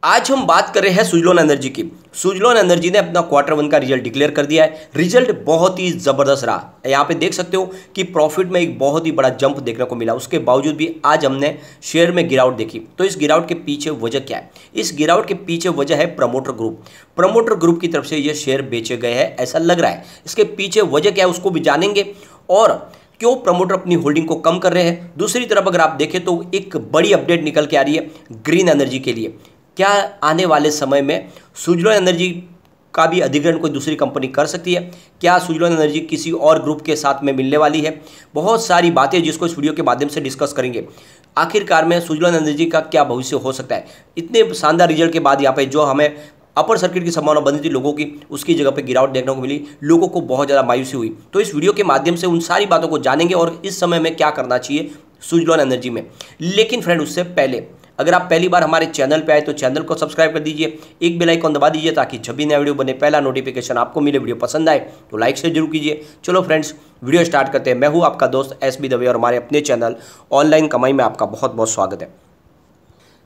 आज हम बात कर रहे हैं सुजलोन एनर्जी की। सुजलोन एनर्जी ने अपना क्वार्टर वन का रिजल्ट डिक्लेयर कर दिया है। रिजल्ट बहुत ही ज़बरदस्त रहा। यहाँ पे देख सकते हो कि प्रॉफिट में एक बहुत ही बड़ा जंप देखने को मिला। उसके बावजूद भी आज हमने शेयर में गिरावट देखी। तो इस गिरावट के पीछे वजह क्या है? इस गिरावट के पीछे वजह है प्रमोटर ग्रुप। प्रमोटर ग्रुप की तरफ से ये शेयर बेचे गए हैं ऐसा लग रहा है। इसके पीछे वजह क्या है उसको भी जानेंगे और क्यों प्रमोटर अपनी होल्डिंग को कम कर रहे हैं। दूसरी तरफ अगर आप देखें तो एक बड़ी अपडेट निकल के आ रही है ग्रीन एनर्जी के लिए। क्या आने वाले समय में सुजलोन एनर्जी का भी अधिग्रहण कोई दूसरी कंपनी कर सकती है? क्या सुजलोन एनर्जी किसी और ग्रुप के साथ में मिलने वाली है? बहुत सारी बातें जिसको इस वीडियो के माध्यम से डिस्कस करेंगे। आखिरकार में सुजलोन एनर्जी का क्या भविष्य हो सकता है? इतने शानदार रिजल्ट के बाद यहाँ पे जो हमें अपर सर्किट की संभावना बनी थी लोगों की, उसकी जगह पे गिरावट देखने को मिली। लोगों को बहुत ज़्यादा मायूसी हुई। तो इस वीडियो के माध्यम से उन सारी बातों को जानेंगे और इस समय में क्या करना चाहिए सुजलोन एनर्जी में। लेकिन फ्रेंड, उससे पहले अगर आप पहली बार हमारे चैनल पे आए तो चैनल को सब्सक्राइब कर दीजिए, एक बेल आइकन दबा दीजिए ताकि जब भी नया वीडियो बने पहला नोटिफिकेशन आपको मिले। वीडियो पसंद आए तो लाइक शेयर जरूर कीजिए। चलो फ्रेंड्स, वीडियो स्टार्ट करते हैं। मैं हूँ आपका दोस्त SB दवे और हमारे अपने चैनल ऑनलाइन कमाई में आपका बहुत बहुत स्वागत है।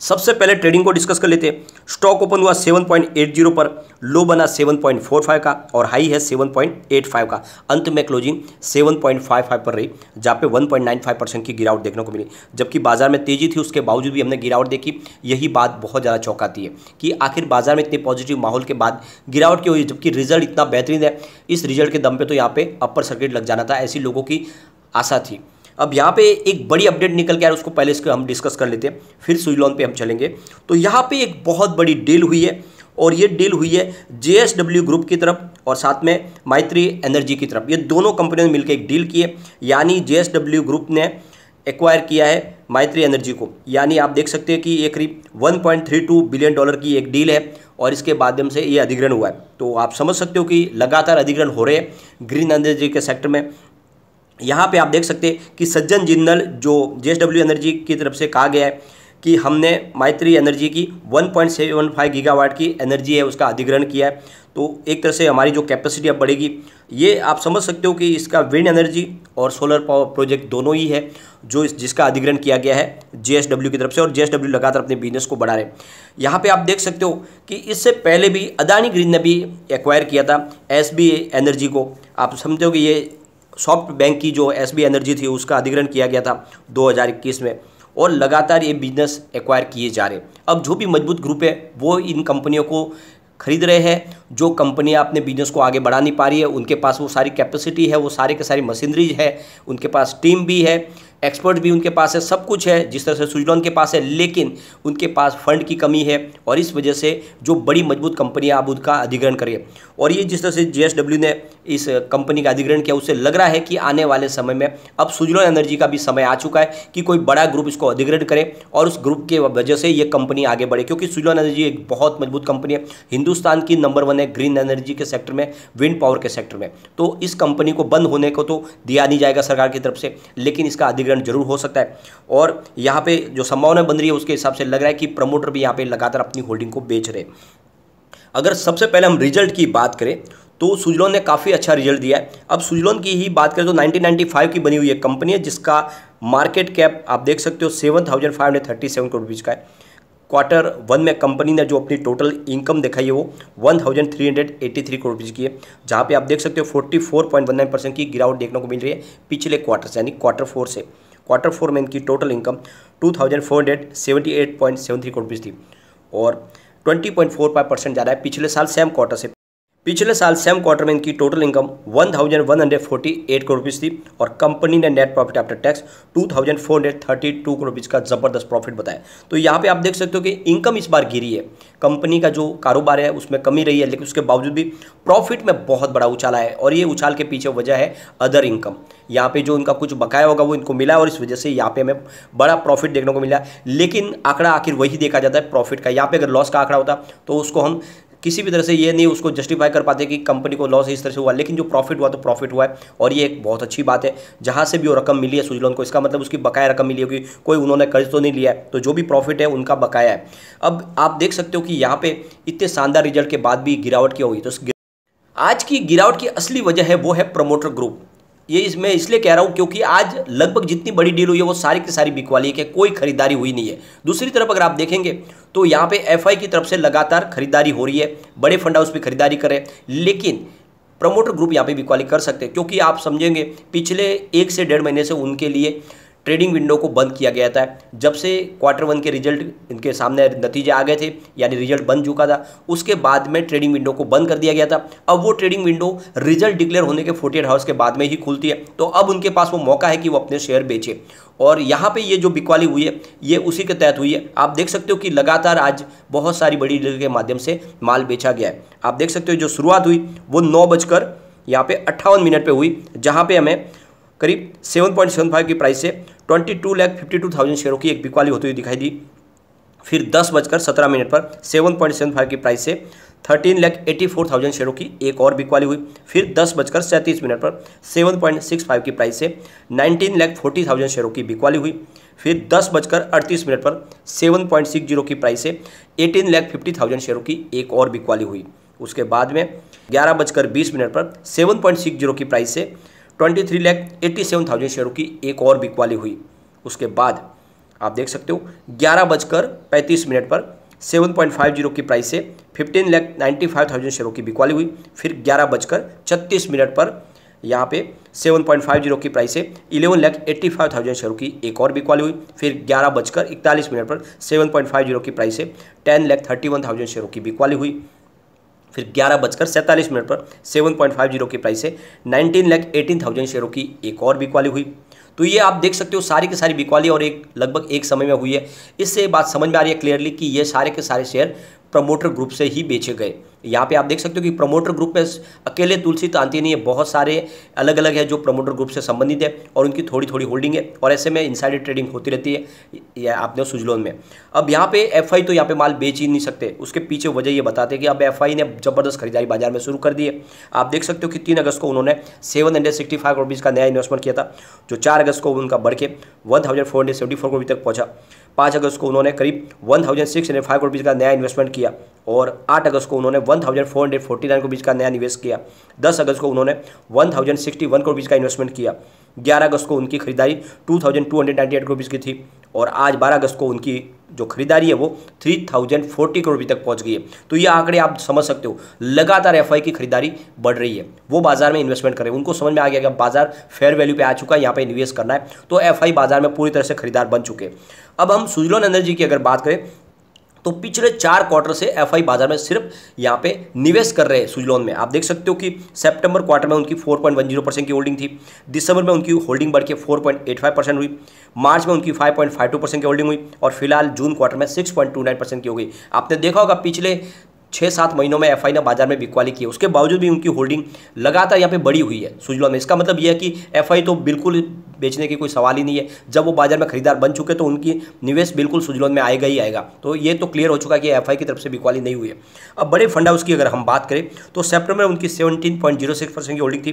सबसे पहले ट्रेडिंग को डिस्कस कर लेते हैं। स्टॉक ओपन हुआ 7.80 पर, लो बना 7.45 का और हाई है 7.85 का। अंत में क्लोजिंग 7.55 पर रही, जहाँ पे 1.95% की गिरावट देखने को मिली। जबकि बाजार में तेजी थी उसके बावजूद भी हमने गिरावट देखी। यही बात बहुत ज़्यादा चौंकाती है कि आखिर बाजार में इतने पॉजिटिव माहौल के बाद गिरावट क्यों हुई, जबकि रिजल्ट इतना बेहतरीन है। इस रिजल्ट के दम पे तो यहाँ पे अपर सर्किट लग जाना था, ऐसी लोगों की आशा थी। अब यहाँ पे एक बड़ी अपडेट निकल के आ रहा है, उसको पहले इसको हम डिस्कस कर लेते हैं, फिर सुजलोन पे हम चलेंगे। तो यहाँ पे एक बहुत बड़ी डील हुई है और ये डील हुई है JSW ग्रुप की तरफ और साथ में मैत्री एनर्जी की तरफ। ये दोनों कंपनियों ने मिलकर एक डील की है, यानी JSW ग्रुप ने एक्वायर किया है मैत्री एनर्जी को। यानी आप देख सकते हैं कि ये करीब $1.32 बिलियन की एक डील है और इसके माध्यम से ये अधिग्रहण हुआ है। तो आप समझ सकते हो कि लगातार अधिग्रहण हो रहे हैं ग्रीन एनर्जी के सेक्टर में। यहाँ पे आप देख सकते हैं कि सज्जन जिंदल जो JSW एनर्जी की तरफ से कहा गया है कि हमने मैत्री एनर्जी की 1.75 गीगावाट की एनर्जी है उसका अधिग्रहण किया है। तो एक तरह से हमारी जो कैपेसिटी अब बढ़ेगी। ये आप समझ सकते हो कि इसका विंड एनर्जी और सोलर पावर प्रोजेक्ट दोनों ही है जो जिसका अधिग्रहण किया गया है JSW की तरफ से और JSW लगातार अपने बिजनेस को बढ़ा रहे हैं। यहाँ पे आप देख सकते हो कि इससे पहले भी अदानी ग्रीन ने भी एक्वायर किया था SB एनर्जी को। आप समझते हो कि ये सॉफ्ट बैंक की जो SB एनर्जी थी उसका अधिग्रहण किया गया था 2021 में और लगातार ये बिजनेस एक्वायर किए जा रहे हैं। अब जो भी मजबूत ग्रुप है वो इन कंपनियों को खरीद रहे हैं। जो कंपनियां अपने बिजनेस को आगे बढ़ा नहीं पा रही है उनके पास वो सारी कैपेसिटी है, वो सारे के सारी मशीनरीज है, उनके पास टीम भी है, एक्सपर्ट भी उनके पास है, सब कुछ है जिस तरह से सुजलोन के पास है। लेकिन उनके पास फंड की कमी है और इस वजह से जो बड़ी मजबूत कंपनियां अब उनका अधिग्रहण करिए। और ये जिस तरह से JSW ने इस कंपनी का अधिग्रहण किया उससे लग रहा है कि आने वाले समय में अब सुजलोन एनर्जी का भी समय आ चुका है कि कोई बड़ा ग्रुप इसको अधिग्रहण करे और उस ग्रुप के वजह से ये कंपनी आगे बढ़े। क्योंकि सुजलोन एनर्जी एक बहुत मजबूत कंपनी है, हिंदुस्तान की नंबर 1 है ग्रीन एनर्जी के सेक्टर में, विंड पावर के सेक्टर में। तो इस कंपनी को बंद होने को तो दिया नहीं जाएगा सरकार की तरफ से, लेकिन इसका अधिग्रहण जरूर हो सकता है। और यहाँ पे जो संभावना बन रही है उसके हिसाब से लग रहा है कि प्रमोटर भी यहाँ पे लगातार अपनी होल्डिंग को बेच रहे हैं। अगर सबसे पहले हम रिजल्ट की बात करें तो सुजलोन ने काफ़ी अच्छा रिजल्ट दिया है। अब सुजलोन की ही बात करें तो 1995 की बनी हुई एक कंपनी है जिसका मार्केट कैप आप देख सकते हो 7,537 करोड़ रुपीज़ का है। क्वार्टर वन में कंपनी ने जो अपनी टोटल इनकम दिखाई है वो 1,383 करोड़ रुपीज़ की है, जहाँ पे आप देख सकते हो 44.19% की गिरावट देखने को मिल रही है पिछले क्वार्टर से, यानी क्वार्टर 4 से। क्वार्टर 4 में इनकी टोटल इनकम 2,478.73 करोड़ रुपीज़ थी और 20.45% ज़्यादा है पिछले साल सेम क्वार्टर से। पिछले साल सेम क्वार्टर में इनकी टोटल इनकम 1,148 करोड़ रुपीज़ थी और कंपनी ने net profit after tax 2,432 crore rupees का ज़बरदस्त प्रॉफिट बताया। तो यहाँ पे आप देख सकते हो कि इनकम इस बार गिरी है, कंपनी का जो कारोबार है उसमें कमी रही है, लेकिन उसके बावजूद भी प्रॉफिट में बहुत बड़ा उछाल है और ये उछाल के पीछे वजह है अदर इनकम। यहाँ पे जो इनका कुछ बकाया होगा वो इनको मिला और इस वजह से यहाँ पे हमें बड़ा प्रॉफिट देखने को मिला। लेकिन आंकड़ा आखिर वही देखा जाता है प्रॉफिट का। यहाँ पे अगर लॉस का आंकड़ा होता तो उसको हम किसी भी तरह से ये नहीं उसको जस्टिफाई कर पाते कि कंपनी को लॉस इस तरह से हुआ, लेकिन जो प्रॉफिट हुआ तो प्रॉफिट हुआ है और ये एक बहुत अच्छी बात है। जहाँ से भी वो रकम मिली है सुजलोन को, इसका मतलब उसकी बकाया रकम मिली होगी, कोई उन्होंने कर्ज तो नहीं लिया है, तो जो भी प्रॉफिट है उनका बकाया है। अब आप देख सकते हो कि यहाँ पे इतने शानदार रिजल्ट के बाद भी गिरावट क्यों हुई। तो आज की गिरावट की असली वजह है वो है प्रमोटर ग्रुप। ये मैं इसलिए कह रहा हूँ क्योंकि आज लगभग जितनी बड़ी डील हुई है वो सारी की सारी बिकवा ली है, कोई खरीदारी हुई नहीं है। दूसरी तरफ अगर आप देखेंगे तो यहाँ पे एफआई की तरफ से लगातार खरीदारी हो रही है, बड़े फंड हाउस भी खरीदारी कर रहे हैं, लेकिन प्रमोटर ग्रुप यहाँ पे बिकवाली कर सकते हैं क्योंकि आप समझेंगे पिछले 1 से 1.5 महीने से उनके लिए ट्रेडिंग विंडो को बंद किया गया था। जब से Q1 के रिजल्ट इनके सामने नतीजे आ गए थे, यानी रिजल्ट बन चुका था, उसके बाद में ट्रेडिंग विंडो को बंद कर दिया गया था। अब वो ट्रेडिंग विंडो रिजल्ट डिक्लेयर होने के 48 आवर्स के बाद में ही खुलती है, तो अब उनके पास वो मौका है कि वो अपने शेयर बेचे। और यहाँ पे ये जो बिकवाली हुई है ये उसी के तहत हुई है। आप देख सकते हो कि लगातार आज बहुत सारी बड़ी डील के माध्यम से माल बेचा गया है। आप देख सकते हो जो शुरुआत हुई वो 9:58 पे हुई, जहाँ पे हमें करीब 7.75 की प्राइस से 22,52,000 शेयरों की एक बिकवाली होती हुई दिखाई दी। फिर 10:17 पर 7.75 की प्राइस से 13,84,000 शेयरों की एक और बिकवाली हुई। फिर 10:37 पर 7.65 की प्राइस से 19,40,000 शेयरों की बिकवाली हुई। फिर 10:38 पर 7.60 की प्राइस से 18,50,000 शेयरों की एक और बिकवाली हुई। उसके बाद में 11:20 पर 7.60 की प्राइस से 23,87,000 शेयरों की एक और बिकवाली हुई। उसके बाद आप देख सकते हो 11:35 पर 7.50 की प्राइस से 15,95,000 शेयरों की बिकवाली हुई। फिर 11:36 पर यहाँ पे 7.50 की प्राइस से 11,85,000 शेयरों की एक और बिकवाली हुई। फिर 11:41 पर 7.50 की प्राइस से 10,31,000 शेयरों की बिकवाली हुई। फिर 11:47 पर 7.50 की प्राइस से 19,18,000 शेयरों की एक और बिकवाली हुई। तो ये आप देख सकते हो सारी की सारी बिकवाली और लगभग एक समय में हुई है। इससे बात समझ में आ रही है क्लियरली कि ये सारे के सारे शेयर प्रमोटर ग्रुप से ही बेचे गए। यहाँ पे आप देख सकते हो कि प्रमोटर ग्रुप में अकेले तुलसी तांती नहीं है, बहुत सारे अलग अलग है जो प्रमोटर ग्रुप से संबंधित है और उनकी थोड़ी थोड़ी होल्डिंग है, और ऐसे में इनसाइडर ट्रेडिंग होती रहती है या आपने सुजलोन में। अब यहाँ पे एफआई तो यहाँ पे माल बेच ही नहीं सकते, उसके पीछे वजह ये बताते हैं कि अब एफआई ने ज़बरदस्त खरीदारी बाजार में शुरू कर दी है। आप देख सकते हो कि 3 अगस्त को उन्होंने 765 करोड़ रुपीज़ का नया इन्वेस्टमेंट किया था, जो 4 अगस्त को उनका बढ़ के 1474 करोड़ तक पहुँचा। 5 अगस्त को उन्होंने करीब 1605 करोड़ रुपीज़ का नया इन्वेस्टमेंट किया और 8 अगस्त को उन्होंने 1449 करोड़ रुपीज़ का नया निवेश किया। 10 अगस्त को उन्होंने 1061 करोड़ रुपीज़ का इन्वेस्टमेंट किया। 11 अगस्त को उनकी खरीदारी 2298 करोड़ रुपीज़ की थी और आज 12 अगस्त को उनकी जो खरीदारी है वो 3040 करोड़ रुपये तक पहुंच गई है। तो ये आंकड़े आप समझ सकते हो, लगातार एफआई की खरीदारी बढ़ रही है। वो बाजार में इन्वेस्टमेंट कर रहे हैं, उनको समझ में आ गया कि बाजार फेयर वैल्यू पे आ चुका है, यहाँ पे निवेश करना है, तो एफआई बाजार में पूरी तरह से खरीदार बन चुके हैं। अब हम सुजलोन एनर्जी की अगर बात करें तो पिछले 4 क्वार्टर से एफआई बाजार में सिर्फ यहाँ पे निवेश कर रहे हैं सुजलोन में। आप देख सकते हो कि सितंबर क्वार्टर में उनकी 4.10% की होल्डिंग थी, दिसंबर में उनकी होल्डिंग बढ़ के 4.85% हुई, मार्च में उनकी 5.52% की होल्डिंग हुई और फिलहाल जून क्वार्टर में 6.29% की हो गई। आपने देखा होगा पिछले 6-7 महीनों में एफआई ने बाजार में बिकवाली की है, उसके बावजूद भी उनकी होल्डिंग लगातार यहाँ पे बढ़ी हुई है सुजलोन में। इसका मतलब यह है कि एफआई तो बिल्कुल बेचने की कोई सवाल ही नहीं है। जब वो बाजार में खरीदार बन चुके तो उनकी निवेश बिल्कुल सुजलोन में आएगा ही आएगा। तो ये तो क्लियर हो चुका है कि एफआई की तरफ से बिकवाली नहीं हुई है। अब बड़े फंड हाउस की अगर हम बात करें तो सितंबर में उनकी 17.06% की होल्डिंग थी,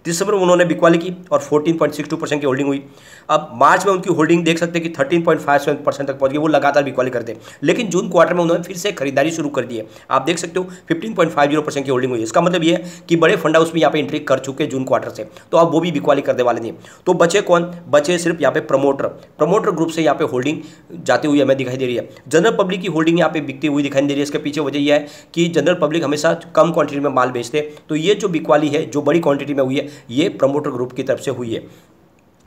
दिसंबर में उन्होंने बिकवाली की और 14.62% की होल्डिंग हुई। अब मार्च में उनकी होल्डिंग देख सकते हैं कि 13.57% तक पहुंच गई, वो लगातार बिकवाली करते हैं। लेकिन जून क्वार्टर में उन्होंने फिर से खरीदारी शुरू कर दी है। आप देख सकते हो 15.50% की होल्डिंग हुई। इसका मतलब ये है कि बड़े फंड हाउस भी यहाँ पे एंट्री कर चुके हैं जून क्वार्टर से, तो अब वो भी बिकवाली करने वाले नहीं। तो बचे कौन? बचे सिर्फ यहाँ पे प्रमोटर ग्रुप से यहाँ पे होल्डिंग जाती हुई हमें दिखाई दे रही है। जनरल पब्लिक की होल्डिंग यहाँ पे बिकती हुई दिखाई दे रही है। इसके पीछे वजह यह है कि जनरल पब्लिक हमेशा कम क्वांटिटी में माल बेचते हैं, तो ये जो बिकवाली है जो बड़ी क्वांटिटी में हुई है ये प्रमोटर ग्रुप की तरफ से हुई है।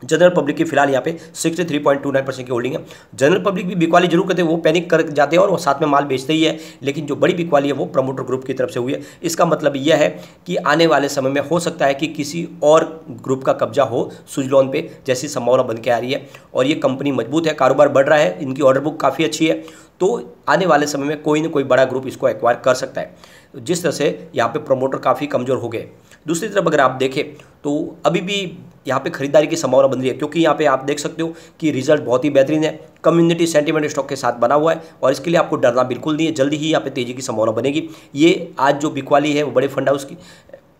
जनरल पब्लिक की फिलहाल यहाँ पे 63.29% की होल्डिंग है। जनरल पब्लिक भी बिकवाली जरूर करते हैं, वो पैनिक कर जाते हैं और वो साथ में माल बेचते ही है, लेकिन जो बड़ी बिकवाली है वो प्रमोटर ग्रुप की तरफ से हुई है। इसका मतलब यह है कि आने वाले समय में हो सकता है कि किसी और ग्रुप का कब्जा हो सुजलोन पे, जैसी संभावना बन के आ रही है। और ये कंपनी मजबूत है, कारोबार बढ़ रहा है, इनकी ऑर्डर बुक काफ़ी अच्छी है, तो आने वाले समय में कोई ना कोई बड़ा ग्रुप इसको एक्वायर कर सकता है, जिस तरह से यहाँ पे प्रमोटर काफ़ी कमज़ोर हो गए। दूसरी तरफ अगर आप देखें तो अभी भी यहाँ पे खरीदारी की संभावना बन रही है, क्योंकि यहाँ पे आप देख सकते हो कि रिजल्ट बहुत ही बेहतरीन है, कम्युनिटी सेंटीमेंट स्टॉक के साथ बना हुआ है और इसके लिए आपको डरना बिल्कुल नहीं है। जल्दी ही यहाँ पे तेज़ी की संभावना बनेगी। ये आज जो बिकवाली है वो बड़े फंड हाउस की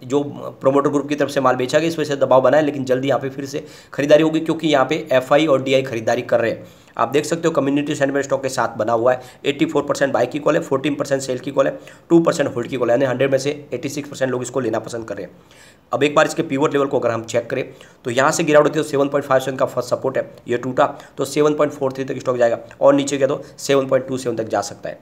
जो प्रमोटर ग्रुप की तरफ से माल बेचा गया, इस वजह से दबाव बना है, लेकिन जल्दी यहाँ पे फिर से खरीदारी होगी, क्योंकि यहाँ पे एफआई और डीआई खरीदारी कर रहे हैं। आप देख सकते हो कम्युनिटी सेंटिमेंट स्टॉक के साथ बना हुआ है। 84% बाई की कॉल है, 14% सेल की कॉल है, 2% होल्ड की कॉल है, यानी 100 में से 86% लोग इसको लेना पसंद कर रहे हैं। अब एक बार इसके पिवट लेवल को अगर हम चेक करें तो यहाँ से गिरावट होती है तो 7.57 का फर्स्ट सपोर्ट है, ये टूटा तो 7.43 तक स्टॉक जाएगा और नीचे गया तो 7.27 तक जा सकता है।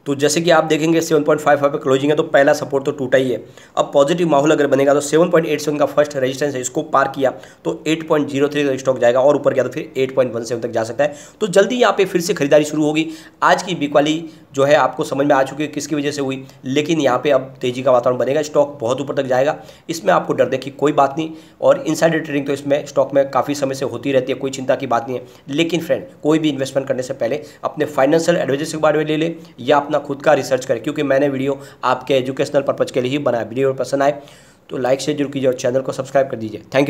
तो जैसे कि आप देखेंगे 7.55 पे क्लोजिंग है तो पहला सपोर्ट तो टूटा ही है। अब पॉजिटिव माहौल अगर बनेगा तो 7.87 का फर्स्ट रेजिस्टेंस है, इसको पार किया तो 8.03 तक स्टॉक जाएगा और ऊपर गया तो फिर 8.17 तक जा सकता है। तो जल्दी यहाँ पे फिर से खरीदारी शुरू होगी। आज की वीक वाली जो है आपको समझ में आ चुकी है किसकी वजह से हुई, लेकिन यहाँ पे अब तेजी का वातावरण बनेगा, स्टॉक बहुत ऊपर तक जाएगा, इसमें आपको डरने की कोई बात नहीं। और इनसाइडर ट्रेडिंग तो इसमें स्टॉक में काफ़ी समय से होती रहती है, कोई चिंता की बात नहीं है। लेकिन फ्रेंड, कोई भी इन्वेस्टमेंट करने से पहले अपने फाइनेंशियल एडवाइजर्स के बारे में ले ले या अपना खुद का रिसर्च करें, क्योंकि मैंने वीडियो आपके एजुकेशनल पर्पज़ के लिए ही बनाया। वीडियो पसंद आए तो लाइक शेयर जरूर कीजिए और चैनल को सब्सक्राइब कर दीजिए। Thank you.